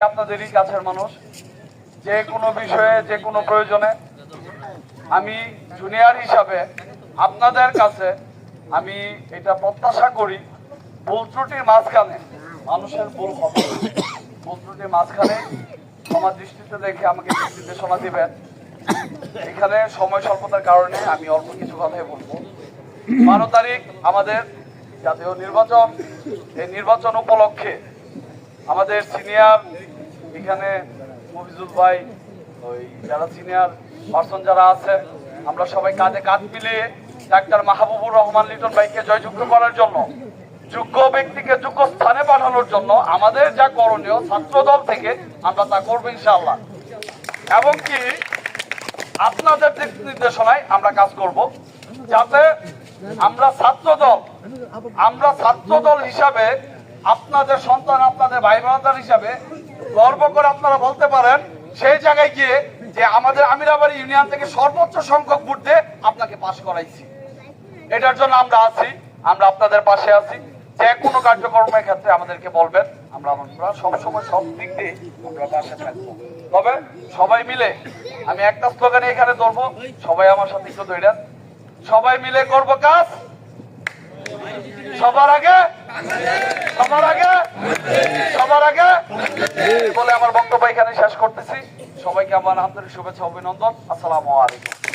আপনাদেরই কাছের মানুষ, যে কোনো বিষয়ে যে কোনো প্রয়োজনে আমি জুনিয়র হিসাবে আপনাদের কাছে আমি এটা প্রত্যাশা করি, ভুল ত্রুটির মাঝখানে মানুষের ভুল হবে, ভুল ত্রুটির মাঝখানে আমার দৃষ্টিতে দেখে আমাকে নির্দেশনা দিবেন। এখানে সময় স্বল্পতার কারণে আমি অল্প কিছু কথাই বলবো। 12 তারিখ আমাদের জাতীয় নির্বাচন, এই নির্বাচন উপলক্ষে আমাদের সিনিয়র এখানে মফিজুল ভাই, ওই যারা সিনিয়র পার্সন যারা আছে, আমরা সবাই কাঁধে কাঁধ মিলিয়ে ডাক্তার মাহবুবুর রহমান লিটন ভাইকে জয়যুক্ত করার জন্য, যোগ্য ব্যক্তিকে যোগ্য স্থানে পাঠানোর জন্য আমাদের যা করণীয় ছাত্রদল থেকে আমরা তা করবো ইনশাআল্লাহ। এবং কি আপনাদের দিক নির্দেশনায় আমরা কাজ করব, যাতে আমরা ছাত্রদল হিসাবে আপনাদের সন্তান, আপনাদের ভাই ব্রাদার হিসাবে গর্ব করে আপনারা বলতে পারেন সেই জায়গায় গিয়ে যে আমাদের আমিরাবাড়ি ইউনিয়ন থেকে সর্বোচ্চ সংখ্যক ভোট দিয়ে আপনাকে পাশ করাইছি। এটার জন্য আমরা আছি, আমরা আপনাদের পাশে আছি। যে কোনো কার্যক্রমের ক্ষেত্রে আমাদেরকে বলবেন, আমরা সবসময় সব দিক দিয়ে আমরা পাশে থাকবো। তবে সবাই মিলে আমি একটা স্লোগানে এখানে ধরবো, সবাই আমার সাথে একটু ধরেন, সবাই মিলে করব কাজ, সবার আগে বলে আমার বক্তব্য এখানে শেষ করতেছি। সবাইকে আমার আন্তরিক শুভেচ্ছা, অভিনন্দন। আসসালামু আলাইকুম।